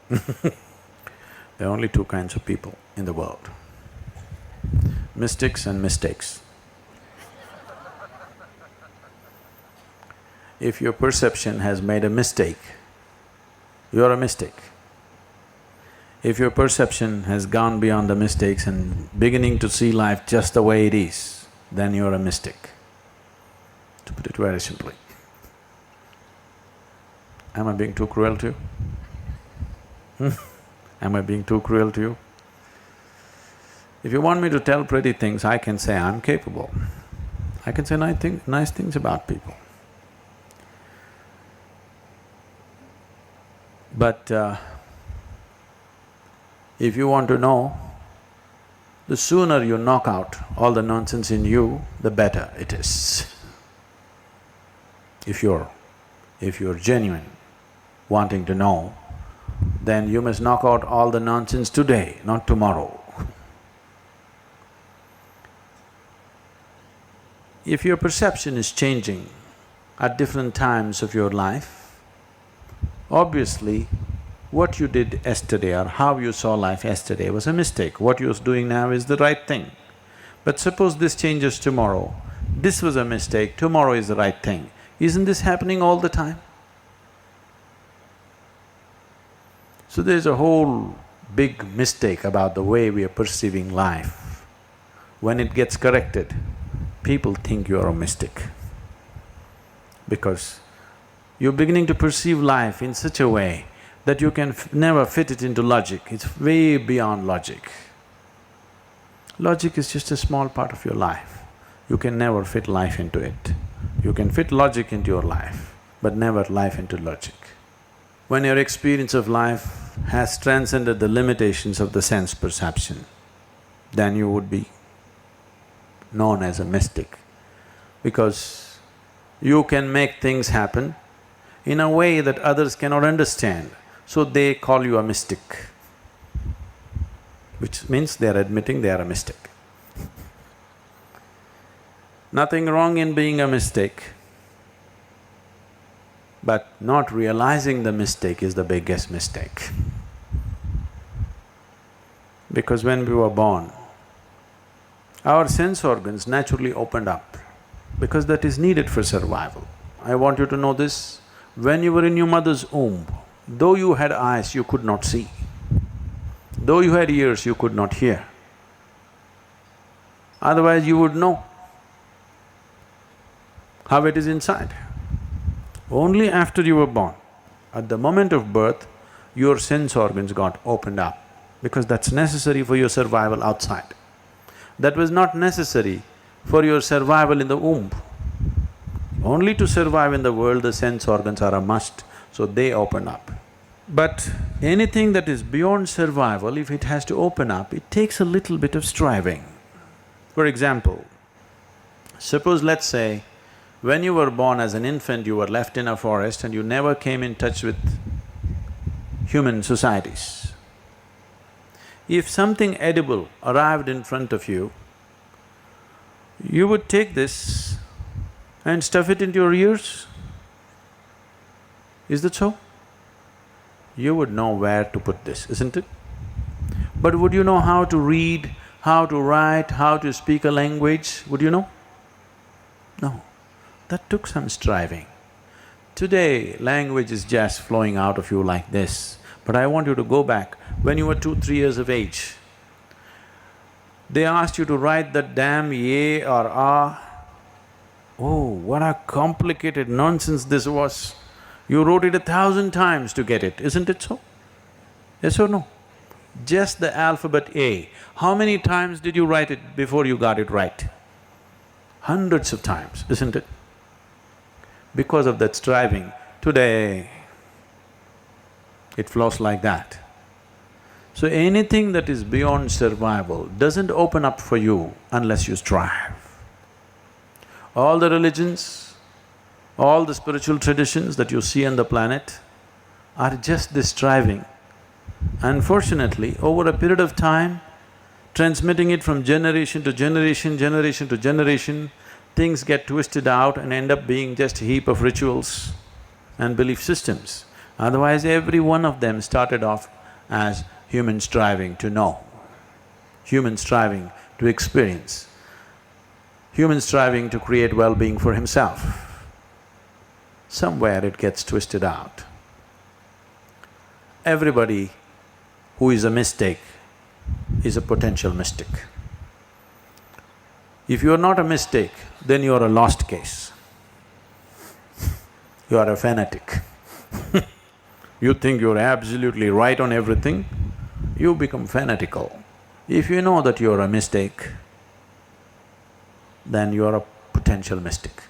There are only two kinds of people in the world, mystics and mistakes. If your perception has made a mistake, you're a mystic. If your perception has gone beyond the mistakes and beginning to see life just the way it is, then you're a mystic, to put it very simply. Am I being too cruel to you? Am I being too cruel to you? If you want me to tell pretty things, I can say I'm capable. I can say nice things about people. But if you want to know, the sooner you knock out all the nonsense in you, the better it is. If you're genuine, wanting to know, then you must knock out all the nonsense today, not tomorrow. If your perception is changing at different times of your life, obviously, what you did yesterday or how you saw life yesterday was a mistake. What you're doing now is the right thing. But suppose this changes tomorrow, this was a mistake, tomorrow is the right thing. Isn't this happening all the time? So there's a whole big mistake about the way we are perceiving life. When it gets corrected, people think you are a mystic. Because you're beginning to perceive life in such a way that you can never fit it into logic, it's way beyond logic. Logic is just a small part of your life. You can never fit life into it. You can fit logic into your life, but never life into logic. When your experience of life has transcended the limitations of the sense perception, then you would be known as a mystic, because you can make things happen in a way that others cannot understand, so they call you a mystic, which means they are admitting they are a mystic. Nothing wrong in being a mystic, but not realizing the mistake is the biggest mistake. Because when we were born, our sense organs naturally opened up, because that is needed for survival. I want you to know this, when you were in your mother's womb, though you had eyes, you could not see. Though you had ears, you could not hear. Otherwise you would know how it is inside. Only after you were born, at the moment of birth, your sense organs got opened up, because that's necessary for your survival outside. That was not necessary for your survival in the womb. Only to survive in the world, the sense organs are a must, so they open up. But anything that is beyond survival, if it has to open up, it takes a little bit of striving. For example, suppose let's say, when you were born as an infant, you were left in a forest and you never came in touch with human societies. If something edible arrived in front of you, you would take this and stuff it into your ears. Is that so? You would know where to put this, isn't it? But would you know how to read, how to write, how to speak a language? Would you know? No. That took some striving. Today, language is just flowing out of you like this. But I want you to go back, when you were 2-3 years of age, they asked you to write that damn ye or ah. Oh, what a complicated nonsense this was. You wrote it 1,000 times to get it, isn't it so? Yes or no? Just the alphabet A, how many times did you write it before you got it right? Hundreds of times, isn't it? Because of that striving, today it flows like that. So anything that is beyond survival doesn't open up for you unless you strive. All the religions, all the spiritual traditions that you see on the planet are just this striving. Unfortunately, over a period of time, transmitting it from generation to generation, generation to generation, things get twisted out and end up being just a heap of rituals and belief systems. Otherwise, every one of them started off as human striving to know, human striving to experience, human striving to create well-being for himself. Somewhere it gets twisted out. Everybody who is a mistake is a potential mystic. If you are not a mistake, then you are a lost case. You are a fanatic. You think you're absolutely right on everything, you become fanatical. If you know that you're a mistake, then you are a potential mystic.